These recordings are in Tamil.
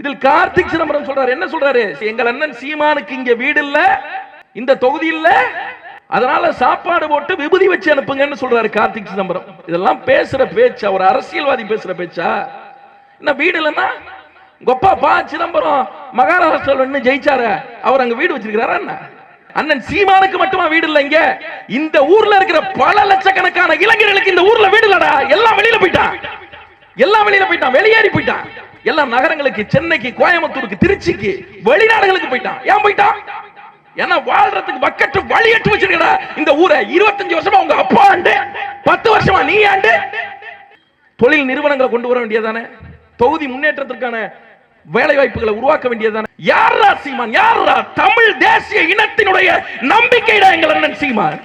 இதில் கார்த்திக் சிதம்பரம் சொல்றாரு, என்ன சொல்றாரு? எங்கள் அண்ணன் சீமானுக்கு இங்க வீடு இல்ல, இந்த தொகுதி இல்ல, அதனால சாப்பாடு போட்டு விபூதி வச்சு அனுப்புங்கன்னு சொல்றாரு கார்த்திக் சிதம்பரம். இதெல்லாம் பேசுற பேச்சா? ஒரு அரசியல்வாதி பேசுற பேச்சா? என்ன வீடு இல்லைன்னா கொப்பா பா சிதம்பரம் மகாராஷ்டிரால ஜெயிச்சாரு, அவர் அங்க வீடு வச்சிருக்கிறாரா என்ன? அண்ணன் சீமானுக்கு மட்டுமா வீடு இல்ல? இங்க இந்த ஊர்ல இருக்கிற பல லட்சக்கணக்கான இளைஞர்களுக்கு இந்த ஊர்ல வீடு இல்லடா. எல்லாம் வெளியில போயிட்டான், எல்லாம் வெளியில போயிட்டான், வெளியேறி போயிட்டான். எல்லாம் நகரங்களுக்கு, சென்னைக்கு, கோயம்புத்தூருக்கு, திருச்சிக்கு, வெளிநாடுகளுக்கு போயிட்டான். ஏன் போயிட்டான்? ஏன்னா வாழ்றதுக்கு பக்கெட் வழியட்டு வச்சிருக்கடா இந்த ஊரை. 25 வருஷமா உங்க அப்பா ஆண்டு, 10 வருஷமா நீ ஆண்டு. தொழில் நிறுவனங்களை கொண்டு வர வேண்டியதானே? தொகுதி முன்னேற்றத்திற்கான வேலை வாய்ப்புகளை உருவாக்க வேண்டியதானே? யாரா சீமான்? யாரா தமிழ் தேசிய இனத்தினுடைய நம்பிக்கைடா எங்கள் அண்ணன் சீமான்.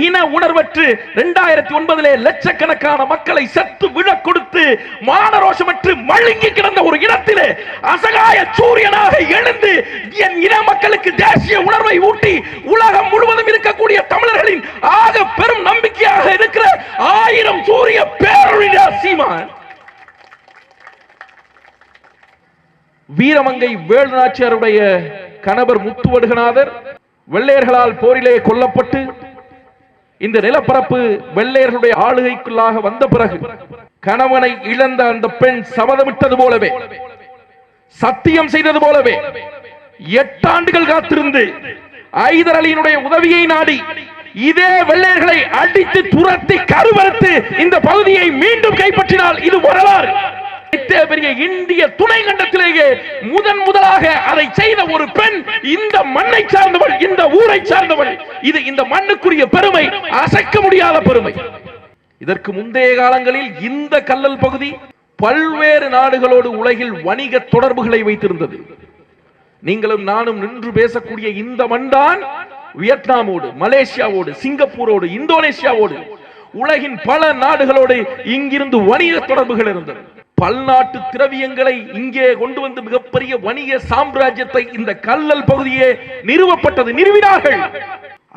இன உணர்வற்று 2009 லட்சக்கணக்கான மக்களை செத்து விழ கொடுத்து மானரோஷமற்று மழுங்கி கிடந்த ஒரு இடத்திலே அசகாய சூரியனாக எழுந்து என் இன மக்களுக்கு தேசிய உணர்வை ஊட்டி உலகம் முழுவதும் இருக்கக்கூடிய தமிழர்களின் ஆக பெரும் நம்பிக்கையாக இருக்கிற 1000 சூரிய பேரொளி சீமான். வீரமங்கை வேலுநாச்சியாருடைய கணவர் முத்துவடுகநாதர் வெள்ளையர்களால் போரிலே கொல்லப்பட்டு இந்த நிலப்பரப்பு வெள்ளையர்களுடைய ஆளுகைக்குள்ளாக வந்த பிறகு கணவனை இழந்த அந்த பெண் சபதமிட்டது போலவே, சத்தியம் செய்தது போலவே 8 ஆண்டுகள் காத்திருந்து ஐதர் அலியினுடைய உதவியை நாடி இதே வெள்ளையர்களை அடித்து துரத்தி கருவறுத்து இந்த பகுதியை மீண்டும் கைப்பற்றினால் இது வரலாறு. பெரிய இந்திய துணை கண்டத்திலேயே முதலாக அதை செய்த ஒரு பெண் இந்த மண்ணை சார்ந்தவள், இந்த ஊரை சார்ந்தவள். இது இந்த மண்ணுக்குரிய பெருமை, அசைக்க முடியாத பெருமை. இதற்கு முந்தைய காலங்களில் இந்த கல்லல் பகுதி பல்வேறு நாடுகளோடு உலகில் வணிக தொடர்புகளை வைத்திருந்தது. நீங்களும் நானும் நின்று பேசக்கூடிய இந்த மண்தான் வியட்நாமோடு, மலேசியாவோடு, சிங்கப்பூரோடு, இந்தோனேசியாவோடு, உலகின் பல நாடுகளோடு இங்கிருந்து வணிக தொடர்புகள் இருந்தது. பல்நாட்டு திரவியங்களை இங்கே கொண்டு வந்து மிகப்பெரிய வணிக சாம்ராஜ்யத்தை இந்த கல்லல் பகுதியே நிறுவப்பட்டது, நிறுவினார்கள்.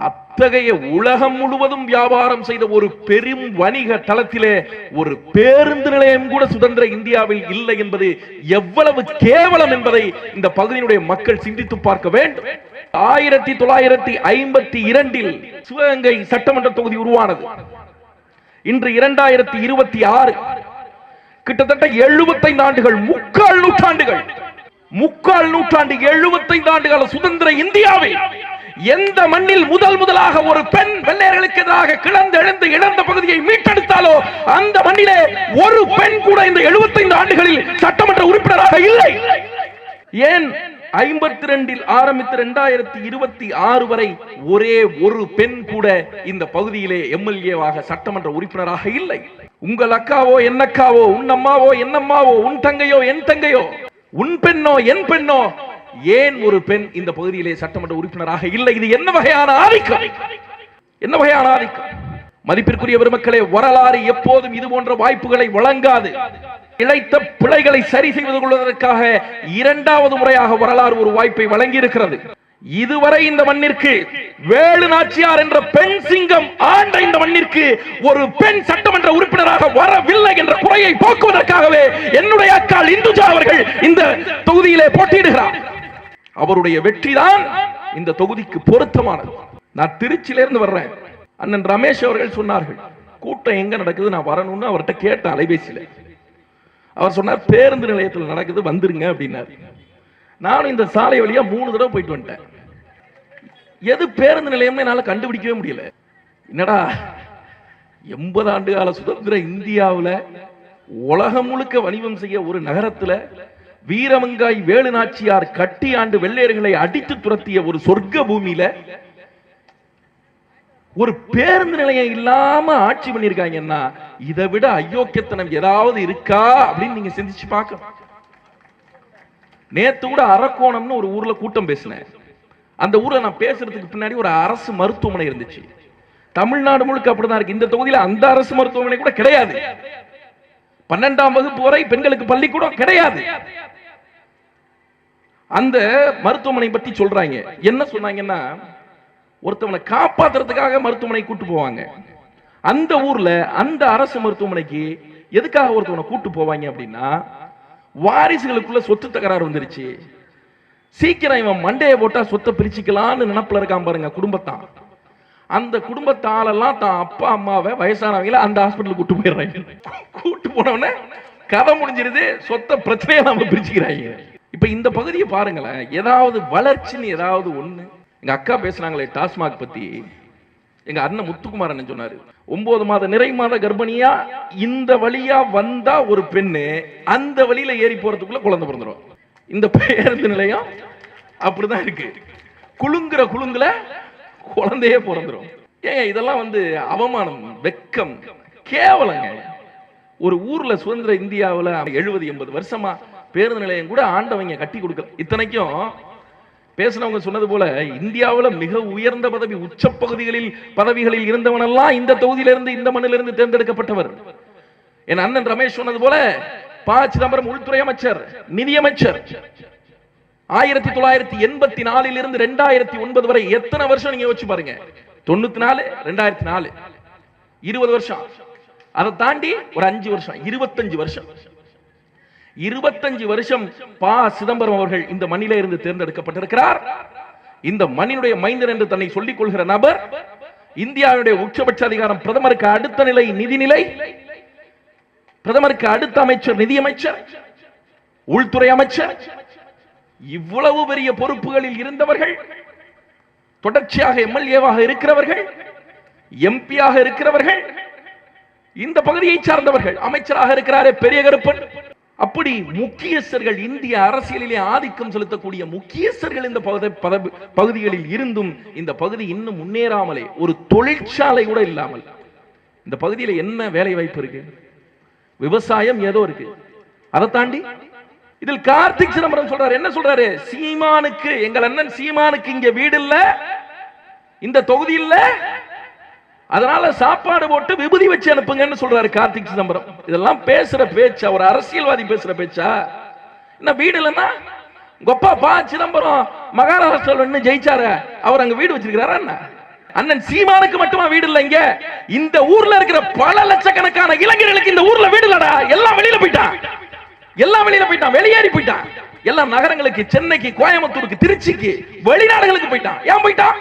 அத்தகைய உலகம் முழுவதும் வியாபாரம் செய்த ஒரு பெரும் வணிக தளத்திலே ஒரு பேருந்து நிலையம் கூட சுதந்திர இந்தியாவில் இல்லை என்பது எவ்வளவு கேவலம் என்பதை இந்த பகுதியினுடைய மக்கள் சிந்தித்து பார்க்க வேண்டும். 1952 சிவகங்கை சட்டமன்ற தொகுதி உருவானது. இன்று 2026, கிட்டத்தட்ட 75 ஆண்டுகள், முக்கால் நூற்றாண்டு 75 ஆண்டுகால சுதந்திர இந்தியாவில் எந்த மண்ணில் முதலாக ஒரு பெண் வெள்ளையர்களுக்கு எதிராக கிளர்ந்தெழுந்து இழந்த பகுதியை மீட்டெடுத்தாலோ அந்த மண்ணிலே ஒரு பெண் கூட இந்த 75 ஆண்டுகளில் சட்டமன்ற உறுப்பினராக இல்லை. ஏன் 52 ஆரம்பித்து 2026 வரை ஒரே ஒரு பெண் கூட இந்த பகுதியிலே எம்எல்ஏவாக சட்டமன்ற உறுப்பினராக இல்லை. உங்கள் அக்காவோ என் அக்காவோ, உன் அம்மாவோ என் அம்மாவோ, உன் தங்கையோ என் தங்கையோ, உன் பெண்ணோ என் பெண்ணோ, ஏன் ஒரு பெண் இந்த பகுதியிலே சட்டமன்ற உறுப்பினராக இல்லை? இது என்ன வகையான ஆதிக்கம்? என்ன வகையான ஆதிக்கம்? மதிப்பிற்குரிய பெருமக்களே, வரலாறு எப்போதும் இது போன்ற வாய்ப்புகளை வழங்காது. இழைத்த பிழைகளை சரி செய்து கொள்வதற்காக 2வது முறையாக வரலாறு ஒரு வாய்ப்பை வழங்கி இருக்கிறது. இதுவரை இந்த மண்ணிற்கு வேலு நாச்சியார் என்ற பெண் சிங்கம் ஆண்ட இந்த மண்ணிற்கு ஒரு பெண் சட்டமன்ற உறுப்பினராக வரவில்லை என்ற குறையை போக்குவதற்காகவே என்னுடைய அக்காள் இந்துஜா அவர்கள் இந்த தொகுதியிலே போட்டியிடுகிறார். அவருடைய வெற்றிதான் இந்த தொகுதிக்கு பொருத்தமானது. நான் திருச்சியிலிருந்து வர்றேன். அண்ணன் ரமேஷ் அவர்கள் சொன்னார்கள், கூட்டம் எங்க நடக்குது, நான் வரணும்னு அவர்கிட்ட கேட்டேன் அலைபேசியில. அவர் சொன்னார், பேருந்து நிலையத்தில் நடக்குது, வந்துருங்க அப்படின்னாரு. நானும் இந்த சாலை வழியா 3 தடவை போயிட்டு வந்துட்டேன். எது பேருந்து நிலையம்னு என்னால கண்டுபிடிக்கவே முடியல. என்னடா 80 ஆண்டு கால சுதந்திர இந்தியாவில் உலகம் முழுக்க வணிகம் செய்ய ஒரு நகரத்துல வீரமங்காய் வேலு நாச்சியார் கட்டி ஆண்டு வெள்ளையர்களை அடித்து துரத்திய ஒரு சொர்க்க பூமியில ஒரு பேருந்து நிலையம் இல்லாம ஆட்சி பண்ணிருக்காங்கன்னா இதை விட அயோக்கியத்தனம் ஏதாவது இருக்கா அப்படின்னு நீங்க சிந்திச்சு பார்க்கணும். நேத்து கூட அரக்கோணம்னு ஒரு ஊர்ல கூட்டம் பேசினேன். அந்த ஊர்ல நான் பேசுறதுக்கு பின்னாடி ஒரு அரசு மருத்துவமனை இருந்துச்சு. தமிழ்நாடு முழுக்க அப்படிதான் இருக்கு. இந்த தொகுதியில அந்த அரசு மருத்துவமனை கூட கிடையாது. 12ஆம் வகுப்பு வரை பெண்களுக்கு பள்ளிக்கூடம் கிடையாது. அந்த மருத்துவமனை பத்தி சொல்றாங்க. என்ன சொன்னாங்கன்னா, ஒருத்தவனை காப்பாத்துறதுக்காக மருத்துவமனை கூட்டு போவாங்க. அந்த ஊர்ல அந்த அரசு மருத்துவமனைக்கு எதுக்காக ஒருத்தவனை கூட்டு போவாங்க அப்படின்னா, வாரிசுகளுக்குள்ள சொத்து தகராறு வந்துருச்சு. சீக்கிரம் இவன் மண்டையை போட்டா சொத்தை பிரிச்சுக்கலான்னு நினப்புல இருக்கான் பாருங்க குடும்பத்தான். அந்த குடும்பத்தாலெல்லாம் தான் அப்பா அம்மாவை வயசானவங்கள அந்த ஹாஸ்பிட்டலுக்கு கூட்டு போயிடுறாங்க. கூட்டு போனவன கதை முடிஞ்சிருது, சொத்தை பிரச்சனையை நாம பிரிச்சுக்கிறாங்க. இப்ப இந்த பகுதியை பாருங்களேன், ஏதாவது வளர்ச்சின்னு ஏதாவது ஒண்ணு. எங்க அக்கா பேசுனாங்களே டாஸ்மாக் பத்தி, எங்க அண்ணன் முத்துக்குமார் அண்ணன் சொன்னாரு, 9 மாத நிறை மாத கர்ப்பிணியா இந்த வழியா வந்தா ஒரு பெண்ணு அந்த வழியில ஏறி போறதுக்குள்ள குழந்தை பிறந்துடும். இந்த பேருந்து நிலையம் அப்படிதான் இருக்கு. குலுங்குற குலுங்குல குழந்தையே பிறந்துடும். ஏங்க இதெல்லாம் அவமானம், வெக்கம், கேவலங்க. ஒரு ஊர்ல சுதந்திர இந்தியாவில் 70-80 வருஷமா பேருந்து நிலையம் கூட ஆண்டவங்க கட்டி கொடுக்கல. இத்தனைக்கும் பேசினவங்க சொன்னது போல இந்தியாவில் மிக உயர்ந்த பதவி, உச்ச பதவிகளில் இருந்தவனெல்லாம் இந்த தொகுதியிலிருந்து இந்த மண்ணிலிருந்து தேர்ந்தெடுக்கப்பட்டவர். என் அண்ணன் ரமேஷ் சொன்னது போல ப. சிதம்பரம் உள்துறை அமைச்சர், நிதியமைச்சர். 1984 இருந்து 2009 வரை எத்தனை வருஷம் நீங்க யோசிச்சு பாருங்க. 94, 2004, 20 வருஷம். அதை தாண்டி ஒரு 5 வருஷம், 25 வருஷம். 25 வருஷம் ப. சிதம்பரம் அவர்கள் இந்த மண்ணிலே இருந்து தேர்ந்தெடுக்கப்பட்டிருக்கிறார். இந்த மண்ணினுடைய மைந்தர் என்று தன்னை சொல்லிக் கொள்கிற நபர் இந்தியாவுடைய உச்சபட்ச அதிகாரம், பிரதமருக்கு அடுத்த நிலை நிதிநிலை, பிரதமருக்கு அடுத்த அமைச்சர் நிதியமைச்சர், உள்துறை அமைச்சர். இவ்வளவு பெரிய பொறுப்புகளில் இருந்தவர்கள், தொடர்ச்சியாக எம்எல்ஏவாக இருக்கிறவர்கள், எம்பியாக இருக்கிறவர்கள், இந்த பகுதியை சார்ந்தவர்கள், அமைச்சராக இருக்கிறாரே பெரிய கருப்பன். அப்படி முக்கியஸ்தர்கள், இந்திய அரசியலிலே ஆதிக்கம் செலுத்தக்கூடிய முக்கியஸ்தர்கள் இந்த பகுதிகளில் இருந்தும் இந்த பகுதி இன்னும் முன்னேறாமலே, ஒரு தொழிற்சாலை கூட இல்லாமல், இந்த பகுதியில் என்ன வேலை வாய்ப்பு இருக்கு? விவசாயம் ஏதோ இருக்கு. அதை தாண்டி இதில் கார்த்திக் சிதம்பரம் சொல்றாரு, என்ன சொல்றாரு? சீமானுக்கு, எங்கள் அண்ணன் சீமானுக்கு இங்க வீடு இல்ல, இந்த தொகுதி இல்ல, அதனால சாப்பாடு போட்டு விபூதி வச்சு அனுப்புங்கன்னு சொல்றாரு கார்த்திக் சிதம்பரம். இதெல்லாம் பேசுற பேச்சா? ஒரு அரசியல்வாதி பேசுற பேச்சா? என்ன வீடு இல்லைன்னா கொப்பா ப. சிதம்பரம் மகாராஷ்டிரால ஜெயிச்சாரு, அவர் அங்க வீடு வச்சிருக்கிறாரா? என்ன அண்ணன் சீமானுக்கு மட்டுமா வீடு இல்ல? இங்க இந்த ஊர்ல இருக்கிற பல லட்சக்கணக்கான இளைஞர்களுக்கு இந்த ஊர்ல வீடு இல்லடா. எல்லாம் வெளியில போயிட்டான், எல்லாம் வெளியில போயிட்டான், வெளியேறி போயிட்டான். எல்லாம் நகரங்களுக்கு, சென்னைக்கு, கோயம்புத்தூருக்கு, திருச்சிக்கு, வெளிநாடுகளுக்கு போயிட்டான். ஏன் போயிட்டான்?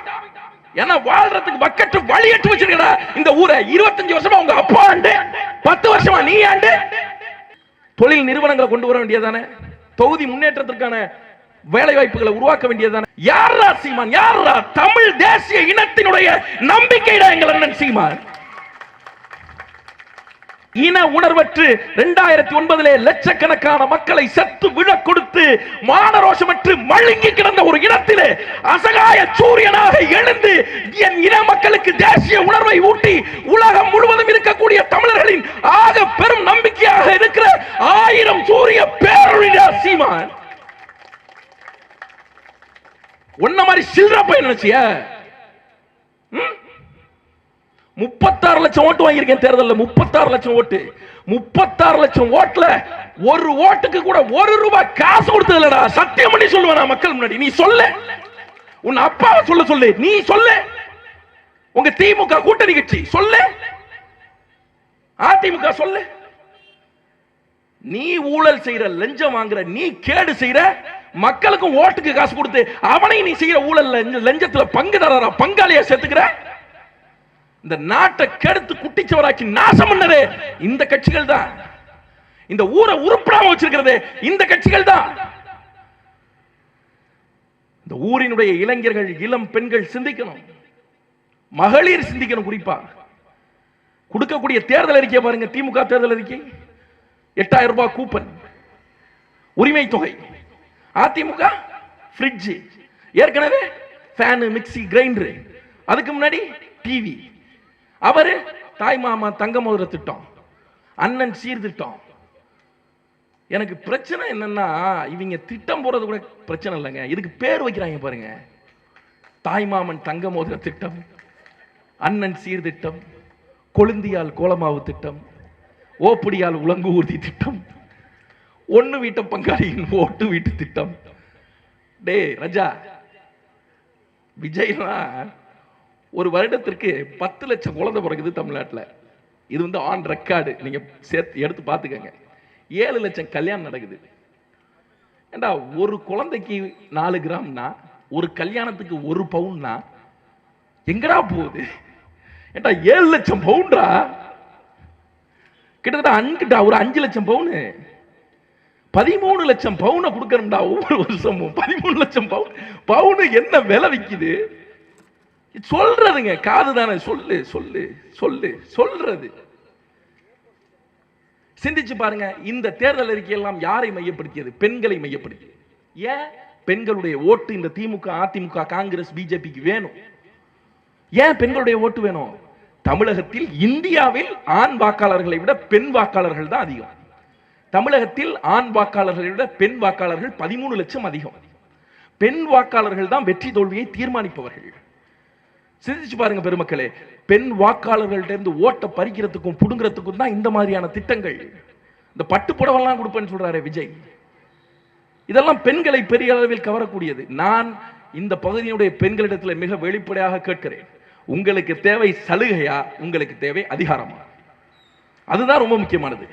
ஏன்னா வாழ்றதுக்கு பக்கெட் வழியட்டு வச்சிருக்கடா இந்த ஊரை. 25 வருஷமா உங்க அப்பா ஆண்டு, 10 வருஷமா நீ ஆண்டு. தொழில் நிறுவனங்களை கொண்டு வர வேண்டியதானே? தொகுதி முன்னேற்றத்திற்கான வேலை வாய்ப்புகளை உருவாக்க வேண்டியதானே? யாரா சீமான்? யாரா தமிழ் தேசிய இனத்தினுடைய நம்பிக்கைடா எங்கள் அண்ணன் சீமான். இன உணர்வற்று 2009 லட்சக்கணக்கான மக்களை செத்து விழ கொடுத்து மானரோஷமற்று மழுங்கி கிடந்த ஒரு இடத்திலே அசகாய சூரியனாக எழுந்து என் இன மக்களுக்கு தேசிய உணர்வை ஊட்டி உலகம் முழுவதும் இருக்கக்கூடிய தமிழர்களின் ஆக பெரும் நம்பிக்கையாக இருக்கிற 1000 சூரிய பேரொழியா சீமான். ஒன்ன மாதிரி சில்லற போய் நினைச்சிய 36 லட்சம் ஓட்டு வாங்கியிருக்கேன் தேர்தலில். 36 லட்சம் ஓட்டு. 36 லட்சம் ஓட்டுல ஒரு ஓட்டுக்கு கூட 1 ரூபாய் காசு கொடுத்தது இல்லடா. சத்தியம் பண்ணி சொல்லுவேன் மக்கள் முன்னாடி. நீ சொல்ல, உன் அப்பாவை சொல்லு, நீ சொல்ல, உங்க திமுக கூட்டணி கட்சி சொல்லு, அதிமுக சொல்லு. நீ ஊழல் செய்யற, லஞ்சம் வாங்குற, நீ கேடு செய்யற, மக்களுக்கும் ஓட்டுக்கு காசு கொடுத்து அவனை நீ செய்யற ஊழல் லஞ்சத்துல பங்குதாரரா, பங்காளியா சேர்த்துக்கிற. இந்த நாட்டை கெடுத்து குட்டிச்சவராக்கி நாசம் பண்ணதே இந்த கட்சிகள் தான். இந்த ஊரை உருப்படாம வச்சிருக்கிறது இந்த கட்சிகள் தான். இந்த ஊரினுடைய இளைஞர்கள், இளம் பெண்கள் சிந்திக்கணும், மகளிர் சிந்திக்கணும். குறிப்பா கொடுக்கக்கூடிய தேர்தல் அறிக்கை பாருங்க. திமுக தேர்தல் அறிக்கை 8000 ரூபாய் கூப்பன், உரிமை தொகை. அதிமுக ஃப்ரிட்ஜ், ஏற்கனவே ஃபேன், மிக்சி, கிரைண்டர். அதுக்கு முன்னாடி டிவி. அவரு தாய் மாமா தங்க மோதிர திட்டம், அண்ணன் சீர்திட்டம். எனக்கு பிரச்சனை என்னன்னா, இவங்க திட்டம் போறது கூட பிரச்சனை இல்லைங்க, இதுக்கு பேர் வைக்கிறாங்க பாருங்க. தாய் மாமன் தங்க மோதிர திட்டம், அண்ணன் சீர்திட்டம், கொழுந்தியால் கோலமாவு திட்டம், ஓப்படியால் உலங்கு ஊர்தி திட்டம், ஒன்னு வீட்டு பங்காளியின் ஓட்டு வீட்டு திட்டம். டே ரஜா, விஜய்லாம் ஒரு வருடத்திற்கு 10 லட்சம் குழந்தை பிறகுது தமிழ்நாட்டில். இது ஆன் ரெக்கார்டு, நீங்க சேர்த்து எடுத்து பார்த்துக்கங்க. 7 லட்சம் கல்யாணம் நடக்குது. ஏண்டா ஒரு குழந்தைக்கு 4 கிராம்னா, ஒரு கல்யாணத்துக்கு 1 பவுன்னா எங்கடா போகுது? ஏண்டா 7 லட்சம் பவுன்டா, கிட்டத்தட்ட ஒரு 5 லட்சம் பவுனு, 13 லட்சம் பவுனை கொடுக்கணும்டா ஒவ்வொரு வருஷமும். 13 லட்சம் பவுனு என்ன விலை விக்குது? சொல்றதுங்க காது தானே, சொல்லு சொல்லு சொல்லு சொல்றது. சிந்திச்சு பாருங்க, இந்த தேர்தல் அறிக்கை எல்லாம் யாரை மையப்படுத்தியது? பெண்களை மையப்படுத்தியது. ஏன் பெண்களுடைய ஓட்டு இந்த திமுக, அதிமுக, காங்கிரஸ், பிஜேபிக்கு வேணும்? ஏன் பெண்களுடைய ஓட்டு வேணும்? தமிழகத்தில், இந்தியாவில் ஆண் வாக்காளர்களை விட பெண் வாக்காளர்கள் தான் அதிகம். தமிழகத்தில் ஆண் வாக்காளர்களை விட பெண் வாக்காளர்கள் 13 லட்சம் அதிகம். பெண் வாக்காளர்கள் தான் வெற்றி தோல்வியை தீர்மானிப்பவர்கள். சிந்திச்சு பாருங்க பெருமக்களே, பெண் வாக்காளர்கள்ட்ட இருந்து ஓட்டை பறிக்கிறதுக்கும் புடுங்கிறதுக்கும் தான் இந்த மாதிரியான திட்டங்கள். இந்த பட்டு புடவெல்லாம் கொடுப்பேன்னு சொல்றாரு விஜய், இதெல்லாம் பெண்களை பெரிய அளவில் கவரக்கூடியது. நான் இந்த பகுதியினுடைய பெண்களிடத்தில் மிக வெளிப்படையாக கேட்கிறேன், உங்களுக்கு தேவை சலுகையா, உங்களுக்கு தேவை அதிகாரமா? அதுதான் ரொம்ப முக்கியமானது.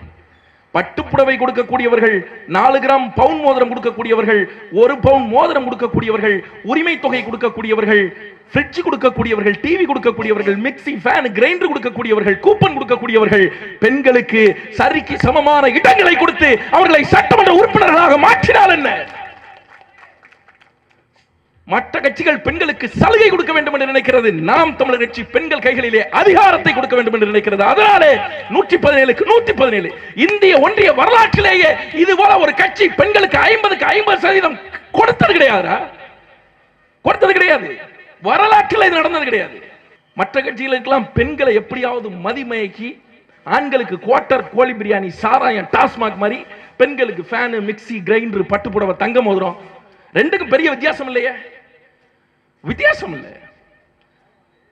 பட்டுப்புடவை கொடுக்கக்கூடியவர்கள், 4 கிராம் பவுன் மோதிரம் கொடுக்கக்கூடியவர்கள், 1 பவுன் மோதிரம் கொடுக்கக்கூடியவர்கள், உரிமை தொகை கொடுக்கக்கூடியவர்கள், ஃப்ரிட்ஜ் கொடுக்கக்கூடியவர்கள், டிவி கொடுக்கக்கூடியவர்கள், மிக்ஸி, ஃபேன், கிரைண்டர் கொடுக்கக்கூடியவர்கள், கூப்பன் கொடுக்கக்கூடியவர்கள், பெண்களுக்கு சரிக்கு சமமான இடங்களை கொடுத்து அவர்களை சட்டமன்ற உறுப்பினர்களாக மாற்றினால் என்ன? மற்ற கட்சிகள் பெண்களுக்கு சலுகை கொடுக்க வேண்டும் என்று நினைக்கிறது, நாம் தமிழர் கட்சி பெண்கள் கைகளிலே அதிகாரத்தை கொடுக்க வேண்டும் என்று நினைக்கிறது. அதனாலே 117க்கு 117 இந்திய ஒன்றிய வரலாற்றிலேயே இது போல ஒரு கட்சி பெண்களுக்கு 50க்கு 50% கொடுத்தது கிடையாது. கொடுத்தது கிடையாது, வரலாற்றில் இது நடந்தது கிடையாது. மற்ற கட்சிகளுக்கெல்லாம் பெண்களை எப்படியாவது மதிமயக்கி, ஆண்களுக்கு குவார்டர் கோழி பிரியாணி, சாராயம், டாஸ்மாக் மாதிரி, பெண்களுக்கு ஃபேன், மிக்ஸி, கிரைண்டர், பட்டு புடவை, தங்க மோதிரம், ரெண்டுக்கும் பெரிய வித்தியாசம் இல்லையே, வித்தியாசம் இல்லை.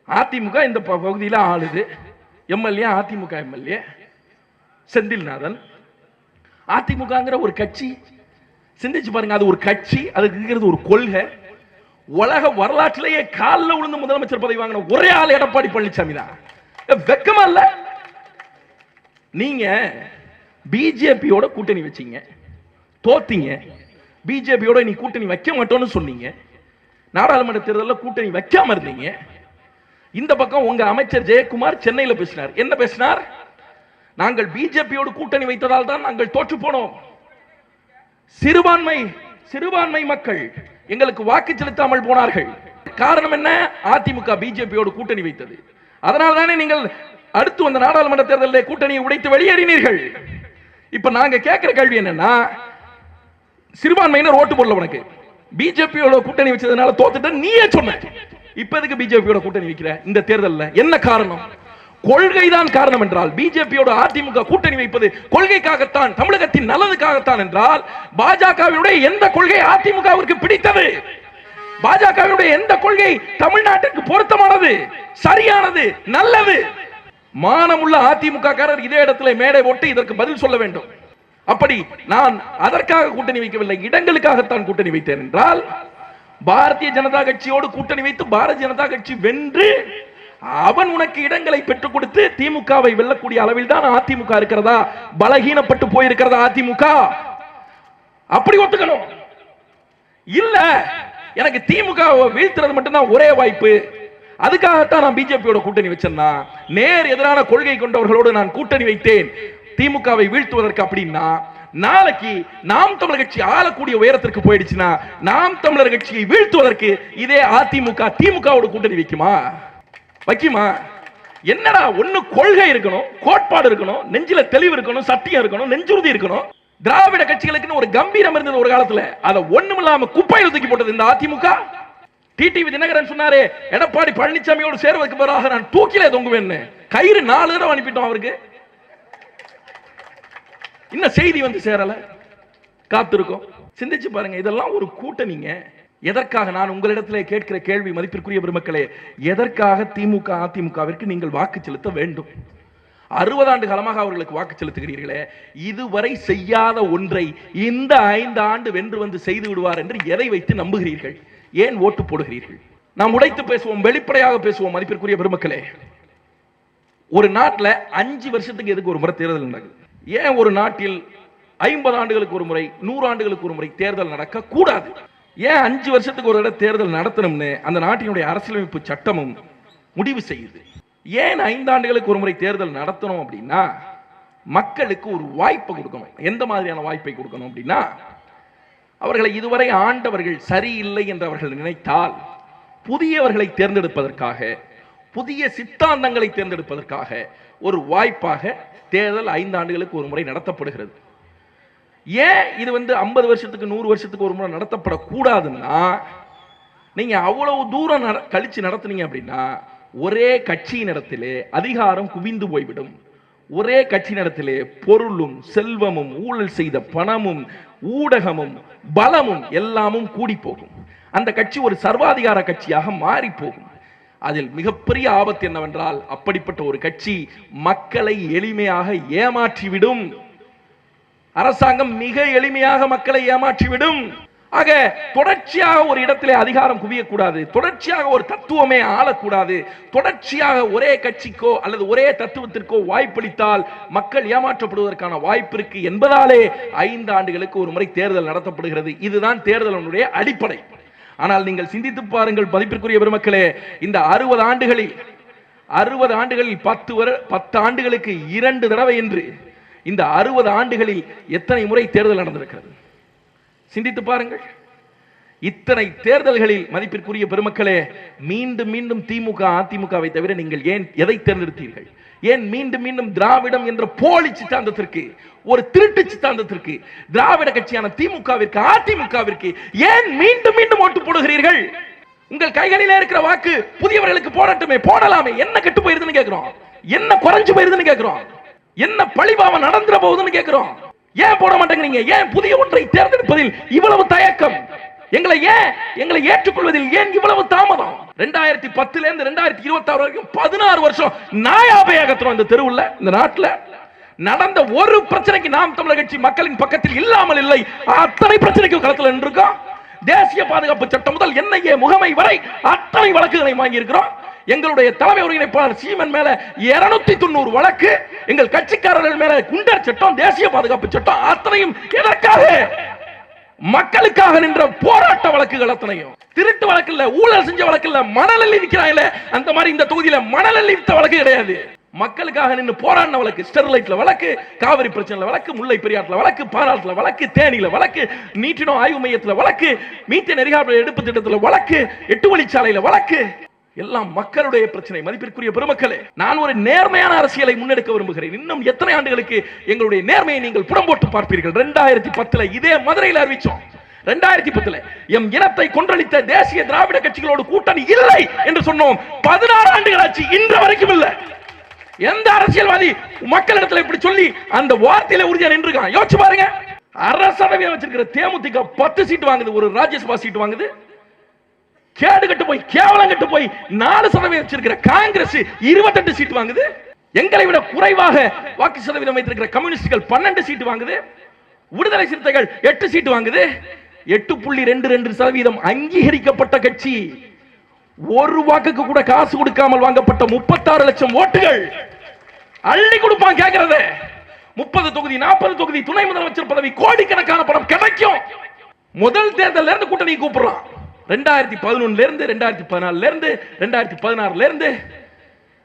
அதிமுக இந்த பகுதியில் ஆளுது, எம்எல்ஏ அதிமுக எம்எல்ஏ செந்தில்நாதன். அதிமுகங்கிற ஒரு கட்சி, சிந்திச்சு பாருங்க, அது ஒரு கட்சி, அதுக்கு இருக்கிறது ஒரு கொள்கை. உலக வரலாற்றிலேயே காலில் விழுந்து முதலமைச்சர் பதவி வாங்கின ஒரே ஆள் எடப்பாடி பழனிசாமி தான். வெக்கமா இல்ல? நீங்க பிஜேபியோட கூட்டணி வச்சீங்க, தோத்தீங்க. பிஜேபியோட நீ கூட்டணி வைக்க மாட்டோம்னு சொன்னீங்க, நாடாளுமன்ற தேர்தலில் கூட்டணி வைக்காம இருந்தீங்க. இந்த பக்கம் உங்க அமைச்சர் ஜெயக்குமார் சென்னையில் பேசினார். என்ன பேசினார்? நாங்கள் பிஜேபியோடு கூட்டணி வைத்ததால் தான் நாங்கள் தோற்று போனோம். சிறுபான்மை மக்கள் எங்களுக்கு வாக்கு செலுத்தாமல் போனார்கள். காரணம் என்ன? அதிமுக பிஜேபியோடு கூட்டணி வைத்தது. அதனால் தானே நீங்கள் அடுத்து வந்த நாடாளுமன்ற தேர்தலில் கூட்டணியை உடைத்து வெளியேறினீர்கள். இப்ப நாங்க கேட்கிற கேள்வி என்னன்னா, சிறுபான்மையினர் ஓட்டு போடல, உனக்கு பிஜேபியோட கூட்டணி வச்சதுனால தோத்துட்ட நீயே சொன்ன. இப்ப எதுக்கு பிஜேபியோட கூட்டணி வைக்கிற இந்த தேர்தலில்? என்ன காரணம்? கொள்கை தான் காரணம் என்றால், பிஜேபியோட அதிமுக கூட்டணி வைப்பது கொள்கைக்காகத்தான், தமிழகத்தின் நல்லதுக்காகத்தான் என்றால், பாஜகவினுடைய எந்த கொள்கை அதிமுகவிற்கு பிடித்தது? பாஜகவினுடைய எந்த கொள்கை தமிழ்நாட்டிற்கு பொருத்தமானது, சரியானது, நல்லது? மானமுள்ள அதிமுக காரர் இதே இடத்துல மேடை போட்டு இதற்கு பதில் சொல்ல வேண்டும். அப்படி நான் அதற்காக கூட்டணி வைக்கவில்லை, இடங்களுக்காகத்தான் கூட்டணி வைத்தேன் என்றால், பாரதிய ஜனதா கட்சியோடு கூட்டணி வைத்து பாரதிய ஜனதா கட்சி வென்று அவன் உனக்கு இடங்களை பெற்றுக் கொடுத்து திமுகவை வெல்லக்கூடிய அளவில் தான் அதிமுக இருக்கிறதா? பலகீனப்பட்டு போயிருக்கிறதா அதிமுக? அப்படி ஒத்துக்கணும். இல்ல, எனக்கு திமுக வீழ்த்துறது மட்டும்தான் ஒரே வாய்ப்பு, அதுக்காகத்தான் நான் பிஜேபியோட கூட்டணி வச்சேன்னா, நேர் எதிரான கொள்கை கொண்டவர்களோடு நான் கூட்டணி வைத்தேன் திமுகவை வீழ்த்துவதற்கு அப்படின்னா, நாளைக்கு நாம் தமிழர் கட்சி ஆளக்கூடிய உயரத்திற்கு போயிடுச்சுன்னா, நாம் தமிழர் கட்சியை வீழ்த்துவதற்கு இதே அதிமுக திமுகவோட கூட்டணி வைக்குமா? என்னடா, ஒண்ணு கொள்கை இருக்கணும், கோட்பாடு இருக்கணும், நெஞ்சில தெளிவு இருக்கணும், சத்தியம் இருக்கணும், நெஞ்சுறுதி இருக்கணும். திராவிட கட்சிகளுக்கு ஒரு கம்பீரம் இருந்தது ஒரு காலத்துல, அதை ஒண்ணுமில்லாம குப்பையில் தூக்கி போட்டது இந்த அதிமுக. டிடிவி தினகரன் சொன்னாரே, எடப்பாடி பழனிசாமியோடு சேர்வதற்கு பதிலாக நான் தூக்கிலே தொங்குவேன்னு. கயிறு 4 தடவை அனுப்பிட்டோம் அவருக்கு. இன்னும் செய்தி வந்து சேரல, காத்திருக்கோம். சிந்திச்சு பாருங்க, இதெல்லாம் ஒரு கூட்டணிங்க. எதற்காக? நான் உங்களிடத்தில் கேட்கிற கேள்வி, மதிப்பிற்குரிய பெருமக்களே, எதற்காக திமுக அதிமுகவிற்கு நீங்கள் வாக்கு செலுத்த வேண்டும்? 60 ஆண்டு காலமாக அவர்களுக்கு வாக்கு செலுத்துகிறீர்களே, இதுவரை செய்யாத ஒன்றை இந்த 5 ஆண்டு வென்று வந்து செய்து விடுவார் என்று எதை வைத்து நம்புகிறீர்கள்? ஏன் ஓட்டு போடுகிறீர்கள்? நாம் உடைத்து பேசுவோம், வெளிப்படையாக பேசுவோம். மதிப்பிற்குரிய பெருமக்களே, ஒரு நாட்டில் 5 வருஷத்துக்கு எதுக்கு ஒரு முறை தேர்தல் நடக்குது? ஏன் ஒரு நாட்டில் 50 ஆண்டுகளுக்கு ஒரு முறை 100 ஆண்டுகளுக்கு ஒரு முறை தேர்தல் நடக்க கூடாது. ஏன் 5 வருஷத்துக்கு ஒரு தடவை தேர்தல் நடத்தணும்னு அந்த நாட்டினுடைய அரசியலமைப்பு சட்டமும் முடிவு செய்யுது. ஏன் 5 ஆண்டுகளுக்கு ஒரு முறை தேர்தல் நடத்தணும் அப்படின்னா, மக்களுக்கு ஒரு வாய்ப்பை கொடுக்கணும். எந்த மாதிரியான வாய்ப்பை கொடுக்கணும் அப்படின்னா, அவர்களை இதுவரை ஆண்டவர்கள் சரியில்லை என்று அவர்கள் நினைத்தால் புதியவர்களை தேர்ந்தெடுப்பதற்காக, புதிய சித்தாந்தங்களை தேர்ந்தெடுப்பதற்காக ஒரு வாய்ப்பாக தேர்தல் 5 ஆண்டுகளுக்கு ஒரு முறை நடத்தப்படுகிறது. ஏன் இது 50 வருஷத்துக்கு 100 வருஷத்துக்கு ஒரு முறை நடத்தப்படக்கூடாதுன்னா, நீங்க அவ்வளவு தூரம் கழிச்சு நடத்துனீங்க அப்படின்னா ஒரே கட்சியினிடத்திலே அதிகாரம் குவிந்து போய்விடும். ஒரே கட்சியினிடத்திலே பொருளும் செல்வமும் ஊழல் செய்த பணமும் ஊடகமும் பலமும் எல்லாமும் கூடி போகும். அந்த கட்சி ஒரு சர்வாதிகார கட்சியாக மாறி போகும். அதில் மிகப்பெரிய ஆபத்து என்னவென்றால், அப்படிப்பட்ட ஒரு கட்சி மக்களை எளிமையாக ஏமாற்றிவிடும். அரசாங்கம் மிக எளிமையாக மக்களை ஏமாற்றிவிடும். ஆக தொடர்ச்சியாக ஒரு இடத்திலே அதிகாரம் குவியக்கூடாது, தொடர்ச்சியாக ஒரு தத்துவமே ஆளக்கூடாது, தொடர்ச்சியாக ஒரே கட்சிக்கோ அல்லது ஒரே தத்துவத்திற்கோ வாய்ப்பளித்தால் மக்கள் ஏமாற்றப்படுவதற்கான வாய்ப்பு இருக்கு என்பதாலே 5 ஆண்டுகளுக்கு ஒரு முறை தேர்தல் நடத்தப்படுகிறது. இதுதான் தேர்தலினுடைய அடிப்படை. ஆனால் நீங்கள் சிந்தித்து பாருங்கள் மதிப்பிற்குரிய பெருமக்களே, இந்த 60 ஆண்டுகளில் 10 ஆண்டுகளுக்கு 2 தடவை என்று இந்த 60 ஆண்டுகளில் எத்தனை முறை தேர்தல் நடந்திருக்கிறது சிந்தித்து பாருங்கள். இத்தனை தேர்தல்களில் மதிப்பிற்குரிய பெருமக்களே, மீண்டும் மீண்டும் திமுக அதிமுகவை தவிர நீங்கள் ஏன் எதை தேர்ந்தெடுத்தீர்கள்? ஏன் மீண்டும் மீண்டும் திராவிடம் என்ற போலி சித்தாந்தத்திற்கு, ஒரு திருட்டு சித்தாந்தத்திற்கு, திராவிட கட்சியான திமுகவிற்கு அதிமுகவிற்கு ஏன் மீண்டும் மீண்டும் ஓட்டு போடுகிறீர்கள்? உங்கள் கைகளிலே இருக்கிற வாக்கு புதியவர்களுக்கு போடட்டுமே, போடலாமே. என்ன கெட்டு போயிருதுன்னு கேட்கிறோம், என்ன குறைஞ்சு போயிருதுன்னு கேட்கிறோம், என்ன பழிபாவம் நடந்துற போகுதுன்னு கேட்கிறோம். ஏன் போட மாட்டேங்கிறீங்க? ஏன் புதிய ஒன்றை தேர்ந்தெடுப்பதில் இவ்வளவு தயக்கம்? எங்களை ஏற்றுக்கொள்வதில் ஏன் இவ்வளவு தாமதம்? 2010 இருந்து 2026 வரைக்கும் 16 வருஷம் நாயாபேகத்துறோம் இந்த தெருவுல, இந்த நாட்டில் நடந்த ஒரு பிரச்சனைக்கு நாம் தமிழர் கட்சி மக்களின் பக்கத்தில் இல்லாமல் இல்லை. அத்தனை பிரச்சனைக்கு களத்தில் நின்றுஇருக்கோம். தேசிய பாதுகாப்பு சட்டம் முதல் NIA முகமை வரை அத்தனை வழக்குகளை வாங்கி இருக்கிறோம். எங்களுடைய தலைமை ஒருங்கிணைப்பாளர் சீமன் மேல 290 வழக்கு, எங்கள் கட்சிக்காரர்கள் மேல குண்டர் சட்டம், தேசிய பாதுகாப்பு சட்டம், அத்தனையும் எதற்காக? மக்களுக்காக நின்ற போராட்ட வழக்குகள் அத்தனையும். திருட்டு வழக்கு இல்ல, ஊழல் செஞ்ச வழக்கு இல்ல, மணல் அள்ளி விற்கிறாங்க. அந்த மாதிரி இந்த தொகுதியில மணல் அள்ளி வித்த வழக்கு கிடையாது. மக்களுக்காக நின்று போராடின வழக்கு, ஸ்டெர்லைட்ல வழக்கு, காவிரி பிரச்சனைல வழக்கு, முல்லை பெரியாற்றுல வழக்கு, பாராட்டுல வழக்கு, தேனியில வழக்கு, நீட்டினோ ஆய்வு மையத்துல வழக்கு, மீத்தேன் எரிகாப்பு எடுப்பு திட்டத்துல வழக்கு, 8 வழிச்சாலையில வழக்கு, எல்லாம் மக்களுடைய பிரச்சனை. மதிப்பிற்குரிய பெருமக்களே, நான் ஒரு நேர்மையான அரசியலை முன்னெடுக்க விரும்புகிறேன். இன்னும் எத்தனை ஆண்டுகளுக்கு எங்களுடைய நேர்மையை நீங்கள் புடம் போட்டு பார்ப்பீர்கள்? 2010 இதே மதுரையில் அறிவிச்சோம். 2010 எம் இனத்தை கொன்றளித்த தேசிய திராவிட கட்சிகளோடு கூட்டணி இல்லை என்று சொன்னோம். 16 ஆண்டுகள் ஆச்சு, இன்று வரைக்கும் இல்லை. எந்த அரசியல்வாதி மக்களிடத்தில் இப்படி சொல்லி அந்த வார்த்தையில உறுதியா நின்றுக்கான்? யோசிச்சு பாருங்க. 1% வச்சிருக்கிற தேமுதிக 10 சீட் வாங்குது, ஒரு ராஜ்யசபா சீட் வாங்குது. கேடு கட்டு போய், கேவலம் கட்டு போய் 4% வச்சிருக்கிற காங்கிரஸ் 28 சீட் வாங்குது. எங்களை விட குறைவாக வாக்கு சதவீதம் வைத்திருக்கிற கம்யூனிஸ்டுகள் 12 சீட் வாங்குது. விடுதலை சிறுத்தைகள் 8 சீட் வாங்குது. 8.22% அங்கீகரிக்கப்பட்ட கட்சி. ஒரு வாக்குக்கு கூட காசு கொடுக்காமல் வாங்கப்பட்ட 36 லட்சம் ஓட்டுகள் அள்ளி கொடுப்பான். கேட்கிறது 30 தொகுதி 40 தொகுதி துணை முதலமைச்சர் பதவி, கோடிக்கணக்கான பணம் கிடைக்கும். முதல் தேர்தல் இருந்து கூட்டணி கூப்பிடுறான். 2011 இருந்து 2014 இருந்து 2016 இருந்து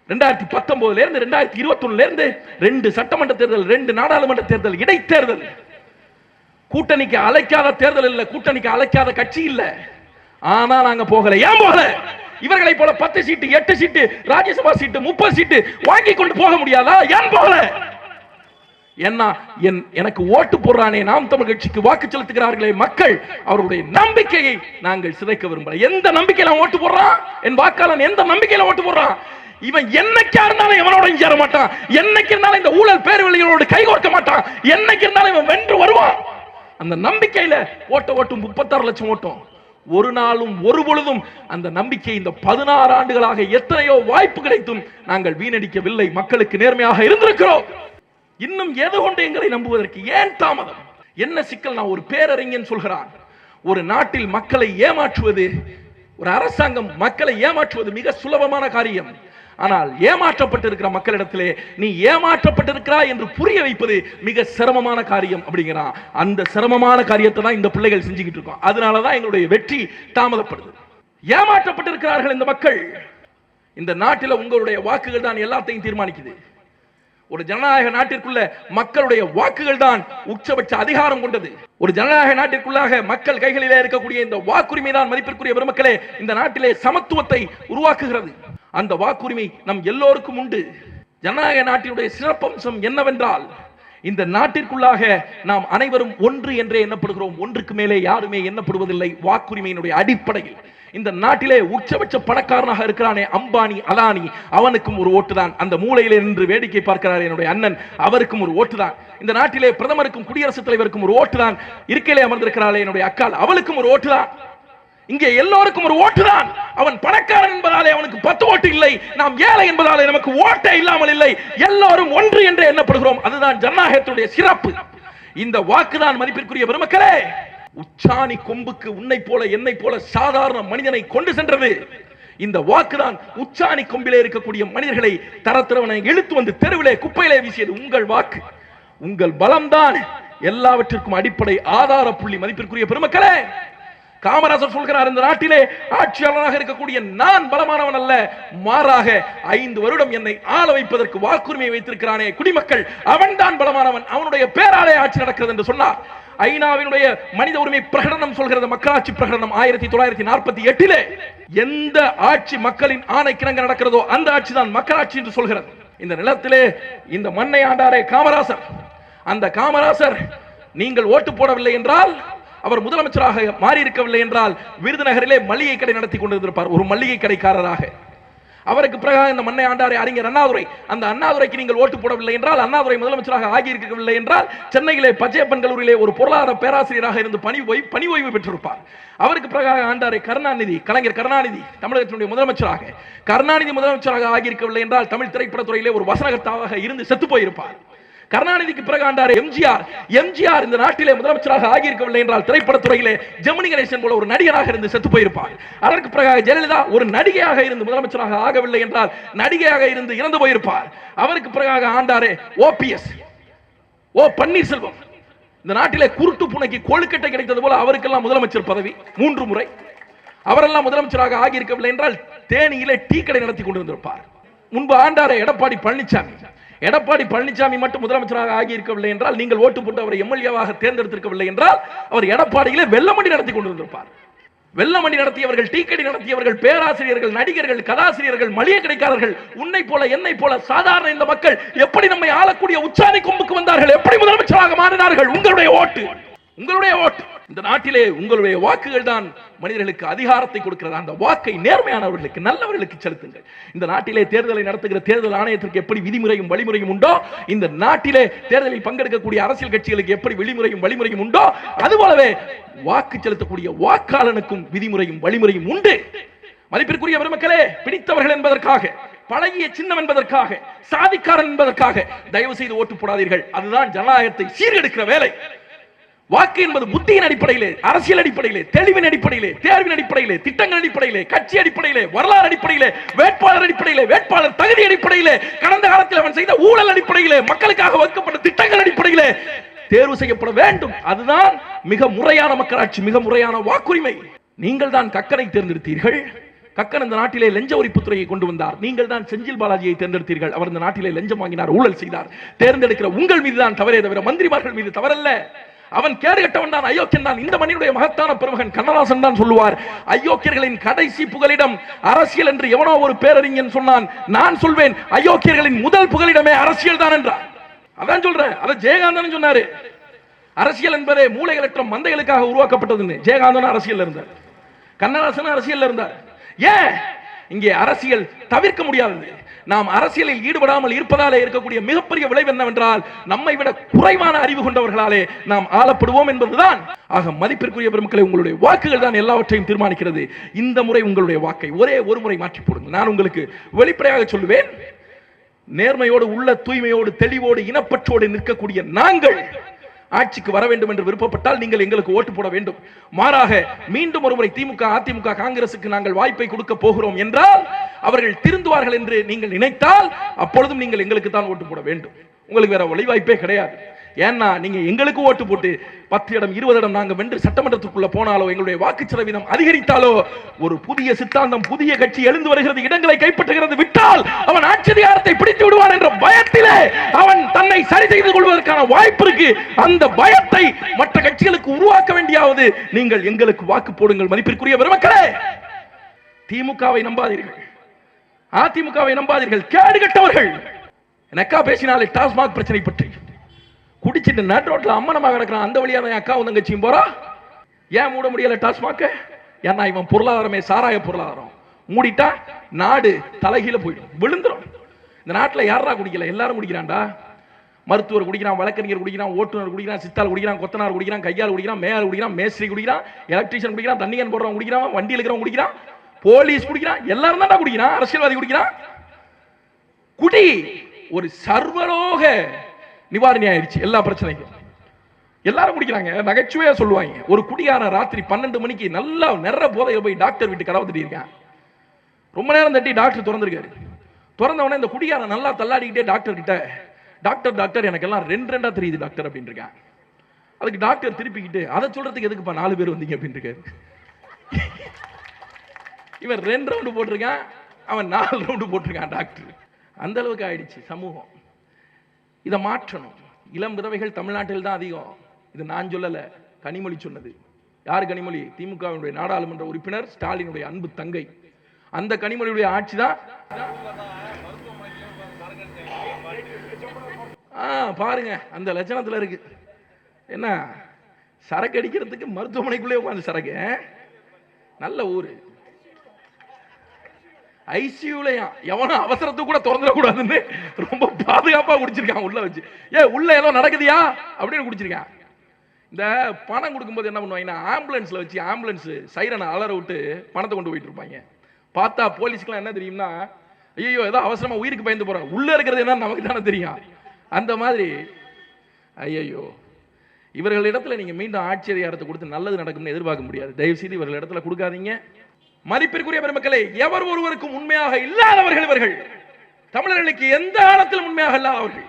2019 இருந்து 2021 இருந்து 2 சட்டமன்ற தேர்தல், 2 நாடாளுமன்ற தேர்தல், இடைத்தேர்தல். கூட்டணிக்கு அழைக்காத தேர்தல் இல்ல, கூட்டணிக்கு அழைக்காத கட்சி இல்ல. ஆனா நாங்க போகல. ஏன் போகல? இவர்களை போல 10 சீட்டு 8 சீட்டு ராஜ்யசபா சீட்டு 30 சீட்டு வாங்கி கொண்டு போக முடியாதா? ஏன் போகல? எனக்கு ஓட்டு போடுறானே, நாம் தமிழ் கட்சிக்கு வாக்கு செலுத்துகிறார்களே மக்கள், அவருடைய நம்பிக்கையை நாங்கள் சிதைக்க விரும்பல. எந்த நம்பிக்கையில ஓட்டு போடுறான் என் வாக்காளன்? எந்த நம்பிக்கையில ஓட்டு போடுறான்? இவன் என்னைக்கா இருந்தாலும் எவனோட சேர மாட்டான், என்னைக்கு இருந்தாலும் இந்த ஊழல் பேர்வழிகளோடு கைகோர்க்க மாட்டான், என்னைக்கு இருந்தாலும் இவன் வென்று வருவான். அந்த நம்பிக்கையில ஓட்டும் 36 லட்சம் ஓட்டும். ஒரு நாளும் ஒரு பொழுதும் அந்த நம்பிக்கை இந்த 16 ஆண்டுகளாக எத்தனையோ வாய்ப்பு கிடைத்தும் நாங்கள் வீணடிக்கவில்லை. மக்களுக்கு நேர்மையாக இருந்திருக்கிறோம். இன்னும் எது கொண்டு எங்களை நம்புவதற்கு ஏன் தாமதம்? என்ன சிக்கல்? நான் ஒரு பேரறிஞன் சொல்கிறான், ஒரு நாட்டில் மக்களை ஏமாற்றுவது, ஒரு அரசாங்கம் மக்களை ஏமாற்றுவது மிக சுலபமான காரியம். ஆனால் ஏமாற்றப்பட்டிருக்கிற மக்களிடத்திலே நீ ஏமாற்றப்பட்டிருக்கிறாய் என்று புரிய வைப்பது மிக சிரமமான காரியம் அப்படிங்கிறான். அந்த சிரமமான காரியத்தை தான் இந்த பிள்ளைகள் செஞ்சுக்கிட்டு இருக்கோம். அதனாலதான் எங்களுடைய வெற்றி தாமதப்படுது. ஏமாற்றப்பட்டிருக்கிறார்கள் இந்த மக்கள். இந்த நாட்டில் உங்களுடைய வாக்குகள் தான் எல்லாத்தையும் தீர்மானிக்குது. ஒரு ஜனநாயக நாட்டிற்குள்ள மக்களுடைய வாக்குகள் தான் உச்சபட்ச அதிகாரம் கொண்டது. ஒரு ஜனநாயக நாட்டிற்குள்ளாக மக்கள் கைகளிலே இருக்கக்கூடிய இந்த வாக்குரிமை தான் மதிப்பிற்குரிய பெருமக்களே இந்த நாட்டிலே சமத்துவத்தை உருவாக்குகிறது. அந்த வாக்குரிமை நம் எல்லோருக்கும் உண்டு. ஜனநாயக நாட்டினுடைய சிறப்பம்சம் என்னவென்றால் இந்த நாட்டிற்குள்ளாக நாம் அனைவரும் ஒன்று என்றே எண்ணப்படுகிறோம். ஒன்றுக்கு மேலே யாருமே எண்ணப்படுவதில்லை. வாக்குரிமையினுடைய அடிப்படையில் இந்த நாட்டிலே உச்சபட்ச பணக்காரனாக இருக்கிறானே அம்பானி அதானி, அவனுக்கும் ஒரு ஓட்டு தான். அந்த மூலையிலே நின்று வேடிக்கை பார்க்கிறார் என்னுடைய அண்ணன், அவருக்கும் ஒரு ஓட்டு தான். இந்த நாட்டிலே பிரதமருக்கும் குடியரசுத் தலைவருக்கும் ஒரு ஓட்டு தான். இருக்கையிலே அமர்ந்திருக்கிறாளே என்னுடைய அக்கால், அவளுக்கும் ஒரு ஓட்டு தான். இங்கே எல்லோருக்கும் ஒரு ஓட்டு தான். அவன் பணக்காரன் என்பதாலே அவனுக்கு 10 ஓட்டு இல்லை. நாம் ஏழை என்பதாலே நமக்கு ஓட்டே இல்லாமல் இல்லை. எல்லோரும் ஒன்று என்று எண்ணப்படுகிறோம். அதுதான் ஜனநாயகத்துடைய சிறப்பு. இந்த வாக்குதான் மதிப்பிற்குரிய பெருமக்களே உச்சாணி கொம்புக்கு உன்னை போல என்னை போல சாதாரண மனிதனை கொண்டு சென்றது. இந்த வாக்குதான் உச்சாணி கொம்பிலே இருக்கக்கூடிய மனிதர்களை தரத்திரவனை இழுத்து வந்து தெருவிலே குப்பையிலே வீசியது. உங்கள் வாக்கு, உங்கள் பலம்தான் எல்லாவற்றிற்கும் அடிப்படை ஆதார புள்ளி. மதிப்பிற்குரிய பெருமக்களே, காமராஜர் சொல்கிறார், இந்த நாட்டிலே ஆட்சியாளராக இருக்கக்கூடிய நான் பலமானவன் அல்ல, மாறாக 5 வருடம் என்னை ஆள வைப்பதற்கு வாக்குரிமையை வைத்திருக்கிறானே குடிமக்கள், அவன் தான் பலமானவன், அவனுடைய பேராலே ஆட்சி நடக்கிறது என்று சொன்னார். ஐநாவினுடைய மனித உரிமை பிரகடனம் சொல்கிறது, மக்களாட்சி பிரகடனம் 1948 எந்த ஆட்சி மக்களின் ஆணைக்கிணங்க நடக்கிறதோ அந்த ஆட்சி தான் மக்களாட்சி என்று சொல்கிறது. இந்த நிலத்திலே இந்த மண்ணை ஆண்டாரே காமராசர், அந்த காமராசர் நீங்கள் ஓட்டு போடவில்லை என்றால், அவர் முதலமைச்சராக மாறி இருக்கவில்லை என்றால் விருதுநகரிலே மளிகை கடை நடத்தி கொண்டிருந்திருப்பார், ஒரு மளிகை கடைக்காரராக. அவருக்கு பிறகு இந்த மண்ணை ஆண்டாரே அறிஞர் அண்ணாதுரை, அந்த அண்ணாதுரைக்கு நீங்கள் ஓட்டு போடவில்லை என்றால், அண்ணாதுரை முதலமைச்சராக ஆகியிருக்கவில்லை என்றால் கல்லூரியிலே பச்சையப்பன் கல்லூரியிலே ஒரு பொருளாதார பேராசிரியராக இருந்து பணி ஓய்வு பெற்றிருப்பார். அவருக்கு பிறகு ஆண்டாரே கருணாநிதி, கலைஞர் கருணாநிதி தமிழகத்தினுடைய முதலமைச்சராக, கருணாநிதி முதலமைச்சராக ஆகியிருக்கவில்லை என்றால் தமிழ் திரைப்படத்துறையிலே ஒரு வசனகர்த்தாவாக இருந்து செத்து போயிருப்பார். கருணாநிதிக்கு பிறகு ஆண்டாரே எம்ஜிஆர் இந்த நாட்டிலே முதலமைச்சராக ஆகியிருக்கவில்லை என்றால் திரைப்படத்துறையிலே ஜெமினி கணேசன் போல ஒரு நடிகராக இருந்து செத்து போயிருப்பார். அதற்கு பிறகு ஜெயலலிதா ஒரு நடிகையாக இருந்து முதலமைச்சராக ஆகவில்லை என்றால் நடிகையாக இருந்து இறந்து போயிருப்பார். அவருக்கு பிறகு ஆண்டாரே ஓபிஎஸ், ஓ பன்னீர்செல்வம், இந்த நாட்டிலே குருட்டு புனைக்கு கொழுக்கட்டை கிடைத்தது போல அவருக்கெல்லாம் முதலமைச்சர் பதவி 3 முறை. அவரெல்லாம் முதலமைச்சராக ஆகியிருக்கவில்லை என்றால் தேனியிலே டீ கடை நடத்தி கொண்டிருந்திருப்பார். முன்பு ஆண்டாரே எடப்பாடி பழனிசாமி மட்டும் முதலமைச்சராக ஆகியிருக்கவில்லை என்றால், நீங்கள் ஓட்டு போட்டு அவரை எம்எல்ஏவாக தேர்ந்தெடுத்திருக்கவில்லை என்றால் அவர் எடப்பாடியிலே வெள்ளமண்டி நடத்தி கொண்டிருந்திருப்பார். வெள்ளமண்டி நடத்தியவர்கள், டீ கடை நடத்தியவர்கள், பேராசிரியர்கள், நடிகர்கள், கதாசிரியர்கள், மளிகை கடைக்காரர்கள், உன்னை போல என்னை போல சாதாரண இந்த மக்கள் எப்படி நம்மை ஆளக்கூடிய உச்சாணி கொம்புக்கு வந்தார்கள், எப்படி முதலமைச்சராக மாறினார்கள்? உங்களுடைய ஓட்டு. இந்த நாட்டிலே உங்களுடைய வாக்குகள் தான் மனிதர்களுக்கு அதிகாரத்தை கொடுக்கிறது. அந்த வாக்கை நேர்மையானவர்களுக்கு, நல்லவர்களுக்கு செலுத்துங்கள். இந்த நாட்டிலே தேர்தலை நடத்துகிற தேர்தல் ஆணையத்திற்கு எப்படி விதிமுறையும் வழிமுறையும் உண்டோ, இந்த நாட்டிலே தேர்தலில் பங்கெடுக்கக்கூடிய அரசியல் கட்சிகளுக்கு எப்படி விதிமுறையும் வழிமுறையும் உண்டோ, அதுபோலவே வாக்கு செலுத்தக்கூடிய வாக்காளனுக்கும் விதிமுறையும் வழிமுறையும் உண்டு. மதிப்பிற்குரிய பெருமக்களே, பிடித்தவர்கள் என்பதற்காக, பழகிய சின்னம் என்பதற்காக, சாதிக்காரன் என்பதற்காக தயவு செய்து ஓட்டு போடாதீர்கள். அதுதான் ஜனநாயகத்தை சீர்கெடுக்கிற வேலை. வாக்கு என்பது புத்தியின் அடிப்படையிலே, அரசியல் அடிப்படையிலே, தெளிவின் அடிப்படையிலே, தேர்வின் அடிப்படையிலே, திட்டங்கள் அடிப்படையிலே, கட்சி அடிப்படையிலே, வரலாறு அடிப்படையிலே, வேட்பாளர் அடிப்படையிலே, வேட்பாளர் தகுதி அடிப்படையிலே, கடந்த காலத்தில் அவன் செய்த ஊழல் அடிப்படையிலே, மக்களுக்காக வகுக்கப்பட்ட திட்டங்கள் அடிப்படையிலே தேர்வு செய்யப்பட வேண்டும். அதுதான் மிக முறையான மக்களாட்சி, மிக முறையான வாக்குரிமை. நீங்கள் தான் கக்கனை தேர்ந்தெடுத்தீர்கள். கக்கன் இந்த நாட்டிலே லஞ்ச ஒழிப்புத்துறையை கொண்டு வந்தார். நீங்கள் தான் செஞ்சில் பாலாஜியை தேர்ந்தெடுத்தீர்கள். அவர் இந்த நாட்டிலே லஞ்சம் வாங்கினார், ஊழல் செய்தார். தேர்ந்தெடுக்கிற உங்கள் மீது தான் தவறே தவிர மந்திரிமார்கள் மீது தவறல்ல. அவன் கேடு கட்டவன் தான், அயோக்கியன் தான். இந்த மண்ணினுடைய மகத்தான பெருமகன் கண்ணதாசன் தான் சொல்லுவார், அயோக்கியர்களின் கடைசி புகலிடம் அரசியல் என்று எவனோ ஒரு பேரறிஞன் சொன்னான். நான் சொல்வேன், அயோக்கியர்களின் முதல் புகலிடமே அரசியல் தான் என்றார். அதான் சொல்றேன். அதை ஜெயகாந்தன் சொன்னாரு. அரசியல் என்பதே மூளைகளற்ற மந்தைகளுக்காக உருவாக்கப்பட்டதுன்னு. ஜெயகாந்தன் அரசியல் இருந்தார், கண்ணதாசன் அரசியல் இருந்தார். ஏன் இங்கே அரசியல் தவிர்க்க முடியாதது? நாம் அரசியலில் ஈடுபடாமல் இருப்பதாலே இருக்கக்கூடிய மிகப்பெரிய விளைவு என்னவென்றால், நம்மை விட குறைவான அறிவு கொண்டவர்களாலே நாம் ஆளப்படுவோம் என்பதுதான். ஆக மதிப்பிற்குரிய பெருமக்களை, உங்களுடைய வாக்குகள் தான் எல்லாவற்றையும் தீர்மானிக்கிறது. இந்த முறை உங்களுடைய வாக்கை ஒரே ஒரு முறை மாற்றி போடுங்கள். நான் உங்களுக்கு வெளிப்படையாக சொல்லுவேன், நேர்மையோடு, உள்ள தூய்மையோடு, தெளிவோடு, இனப்பற்றோடு நிற்கக்கூடிய நாங்கள் ஆட்சிக்கு வர வேண்டும் என்று விருப்பப்பட்டால் நீங்கள் எங்களுக்கு ஓட்டு போட வேண்டும். மாறாக மீண்டும் ஒருமுறை திமுக, அதிமுக, காங்கிரசுக்கு நாங்கள் வாய்ப்பை கொடுக்க போகிறோம் என்றால் அவர்கள் திருந்துவார்கள் என்று நீங்கள் நினைத்தால் அப்பொழுதும் நீங்கள் எங்களுக்கு தான் ஓட்டு போட வேண்டும். உங்களுக்கு வேற வழி வாய்ப்பே கிடையாது. ஏன்னா நீங்க எங்களுக்கு ஓட்டு போட்டு 10 இடம் 20 இடம் நாங்க வென்று சட்டமன்றத்துக்குள்ள போனாலோ, எங்களுடைய வாக்குச்சதவீதம் அதிகரித்தாலோ, ஒரு புதிய சித்தாந்தம், புதிய கட்சி எழுந்து வருகிறது, இடங்களை கைப்பற்றுகிறது, விட்டால் அவன் ஆட்சி அதிகாரத்தை பிடித்து விடுவான் என்ற பயத்திலே அவன் தன்னை சரி செய்து கொள்வதற்கான வாய்ப்பு இருக்கு. அந்த பயத்தை மற்ற கட்சிகளுக்கு உருவாக்க வேண்டியாவது நீங்கள் எங்களுக்கு வாக்கு போடுங்கள். மதிப்பிற்குரிய பெருமக்களே, திமுகவை நம்பாதீர்கள், அதிமுகவை நம்பாதீர்கள், கேடு கட்டவர்கள். எனக்கா பேசினாலே டாஸ்மாக் பிரச்சனை பற்றி குடிச்சிட்டு நட் ரோட்ல அம்மனமாக கிடக்கிறான், அந்த வழியா தான் அக்காவும் தங்கச்சியும் போறா. ஏன் மூட முடியல டாஸ்மாக்? ஏன்னா இவன் பொருளாதாரமே சாராய பொருளாதாரம். மூடிட்டா நாடு தலைகீழ போயிடும், விழுந்துரும். இந்த நாட்டில் யாரா குடிக்கல? எல்லாரும் குடிக்கிறான்டா. மருத்துவர் குடிக்கிறான், வழக்கறிஞர் குடிக்கிறான், ஓட்டுநர் குடிக்கிறான், சித்தால் குடிக்கிறான், கொத்தனார் குடிக்கிறான், கையால் குடிக்கிறான், மேயர் குடிக்கிறான், மேஸ்திரி குடிக்கிறான், எலக்ட்ரீஷியன் குடிக்கிறான், தண்ணியன் போடுறவன் குடிக்கிறான், வண்டியில் இருக்கிறவன் குடிக்கிறான், போலீஸ் குடிக்கிறான், எல்லாரும் தான் குடிக்கிறான், அரசியல்வாதி குடிக்கிறான். குடி ஒரு சர்வரோக நிவாரணி ஆயிடுச்சு எல்லா பிரச்சனைக்கும். எல்லாரும் குடிக்கிறாங்க. நகைச்சுவையா சொல்லுவாங்க, ஒரு குடிகாரன் ராத்திரி 12 மணிக்கு நல்லா நிறைய போதையில போய் டாக்டர் வீட்டு கதவு தட்டி இருக்கான். ரொம்ப நேரம் தட்டி டாக்டர் திறந்திருக்காரு. திறந்த உடனே இந்த குடிகாரன் நல்லா தள்ளாடிக்கிட்டே டாக்டர் கிட்ட, டாக்டர் டாக்டர் எனக்கு எல்லாம் 2 தெரியுது டாக்டர் அப்படின்னு இருக்கான். அதுக்கு டாக்டர் திருப்பிக்கிட்டு, அதை சொல்றதுக்கு எதுக்குப்பா 4 பேர் வந்தீங்க அப்படின்னு இருக்காரு. இவன் 2 ரவுண்டு போட்டிருக்கான், அவன் 4 ரவுண்டு போட்டிருக்கான் டாக்டர். அந்த அளவுக்கு ஆயிடுச்சு சமூகம். இதை மாற்றணும். இளம் விதவைகள் தமிழ்நாட்டில் தான் அதிகம். இது நான் சொல்லல, கனிமொழி சொன்னது. யார் கனிமொழி? திமுகவினுடைய நாடாளுமன்ற உறுப்பினர், ஸ்டாலினுடைய அன்பு தங்கை. அந்த கனிமொழியுடைய ஆட்சி தான். பாருங்க, அந்த லட்சணத்துல இருக்கு. என்ன சரக்கு அடிக்கிறதுக்கு மருத்துவமனைக்குள்ளே உட்காந்து சரக்கு. நல்ல ஊரு. ஐசியூலயா எவனும் அவசரத்துக்கு கூட திறந்துடக்கூடாதுன்னு ரொம்ப பாதுகாப்பா குடிச்சிருக்கான் உள்ள வச்சு. உள்ள ஏதோ நடக்குதியா அப்படின்னு குடிச்சிருக்கான். இந்த பணம் கொடுக்கும்போது என்ன பண்ணுவாங்கன்னா, ஆம்புலன்ஸ்ல வச்சு ஆம்புலன்ஸ் சைரனை அலற விட்டு பணத்தை கொண்டு போயிட்டு இருப்பாங்க. பார்த்தா போலீஸ்க்குலாம் என்ன தெரியும்னா, ஐயோ ஏதோ அவசரமா உயிருக்கு பயந்து போறாங்க, உள்ள இருக்கிறது என்ன நமக்கு தானே தெரியும். அந்த மாதிரி ஐயோ இவர்களிடத்துல நீங்க மீண்டும் ஆட்சி அதிகாரத்தை கொடுத்து நல்லது நடக்கும்னு எதிர்பார்க்க முடியாது. தயவு செய்து இவர்களிடத்துல கொடுக்காதீங்க. மதிப்பிற்குரிய பெருமக்களே, எவர் ஒருவருக்கும் உண்மையாக இல்லாதவர்கள் இவர்கள். தமிழர்களுக்கு எந்த காலத்திலும் உண்மையாக இல்லாதவர்கள்.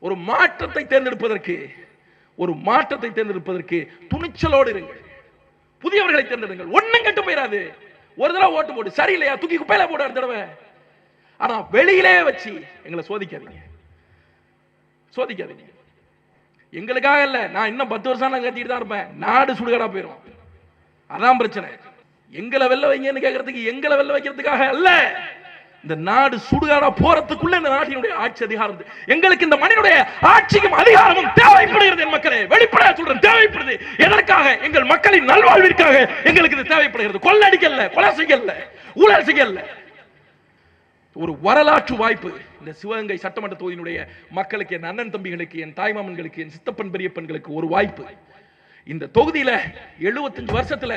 ஒரு மாற்றத்தை தேர்ந்தெடுப்பதற்கு துணிச்சலோடு இருங்கள். புதியவர்களை தேர்ந்தெடுங்கள். ஒன்னும் கெட்டு போயிடாது. ஒரு தடவை ஓட்டு போட்டு சரியில்லையா தூக்கி குப்பையில போட ஒரு தடவை. ஆனா வெளியிலே வச்சு எங்களை சோதிக்காதீங்க. எங்களுக்காக இல்ல, நான் இன்னும் 10 வருஷம் நான் கத்திட்டு தான் இருப்பேன். நாடு சுடுகாடா போயிடும். அதான் பிரச்சனை. எங்களை வெல்ல வைங்கன்னு கேட்கறதுக்கு, எங்களை வெல்ல வைக்கிறதுக்காக அல்ல. இந்த நாடு சுடுகாடா போறதுக்குள்ள இந்த நாட்டினுடைய ஆட்சி அதிகாரம், எங்களுக்கு இந்த மனிதனுடைய ஆட்சிக்கும் அதிகாரமும் தேவைப்படுகிறது. என் மக்களே, வெளிப்படையா சொல்றேன், தேவைப்படுது. எதற்காக? எங்கள் மக்களின் நல்வாழ்விற்காக எங்களுக்கு இது தேவைப்படுகிறது. கொள்ளடிக்கல, கொலை செய்யல, ஊழல் செய்யல. ஒரு வரலாற்று வாய்ப்பு இந்த சிவகங்கை சட்டமன்ற தொகுதியினுடைய மக்களுக்கு, என் அண்ணன் தம்பிகளுக்கு, என் தாய்மாமன்களுக்கு, என் சித்தப்பன் பெரியப்பன்களுக்கு ஒரு வாய்ப்பு. இந்த தொகுதியில 75 வருஷத்துல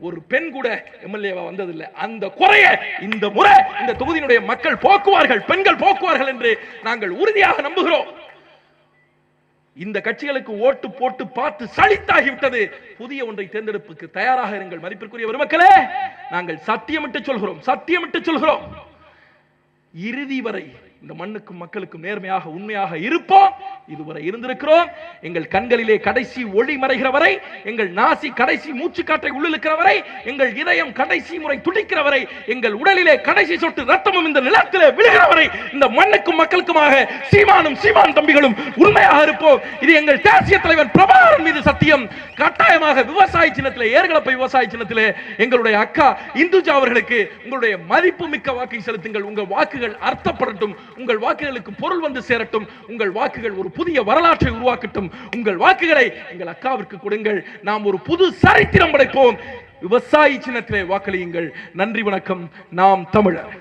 ஒரு பெண் கூட எம்எல்ஏவா வந்ததில்லை. அந்த குறைய இந்த முறை இந்த தொகுதியினுடைய மக்கள் போக்குவார்கள், பெண்கள் போக்குவார்கள் என்று நாங்கள் உறுதியாக நம்புகிறோம். இந்த கட்சிகளுக்கு ஓட்டு போட்டு பார்த்து சலித்தாகிவிட்டது. புதிய ஒன்றை தேர்ந்தெடுப்புக்கு தயாராக இருங்கள். மதிப்பிற்குரிய பெருமக்களே, நாங்கள் சத்தியமிட்டு சொல்கிறோம், இறுதி வரை இந்த மண்ணுக்கும் மக்களுக்கும் நேர்மையாக உண்மையாக இருப்போம். இதுவரை இருந்திருக்கிறோம். எங்கள் கண்களிலே கடைசி ஒளி மறைகிற வரை, எங்கள் நாசி கடைசி மூச்சு காற்றை உள்ளிழுக்கிற வரை, எங்கள் இதயம் கடைசி முறை துடிக்கிற வரை, எங்கள் உடலிலே கடைசி சொட்டு ரத்தமும் இந்த நிலத்திலே விழுகிற வரை இந்த மண்ணுக்கும் மக்களுக்குமாக சீமான் தம்பிகளும் உண்மையாக இருப்போம். இது எங்கள் தேசிய தலைவர் பிரபாகரன் மீது சத்தியம். கட்டாயமாக விவசாய சின்னத்திலே, ஏர்கலப்பை விவசாய சின்னத்திலே எங்களுடைய அக்கா இந்துஜா அவர்களுக்கு உங்களுடைய மதிப்பு மிக்க வாக்கை செலுத்துங்கள். உங்கள் வாக்குகள் அர்த்தப்படட்டும். உங்கள் வாக்குகளுக்கு பொருள் வந்து சேரட்டும். உங்கள் வாக்குகள் ஒரு புதிய வரலாற்றை உருவாக்கட்டும். உங்கள் வாக்குகளை எங்கள் அக்காவிற்கு கொடுங்கள். நாம் ஒரு புது சரித்திரம் படைப்போம். விவசாயி சின்னத்திலே வாக்களியுங்கள். நன்றி, வணக்கம். நாம் தமிழர்.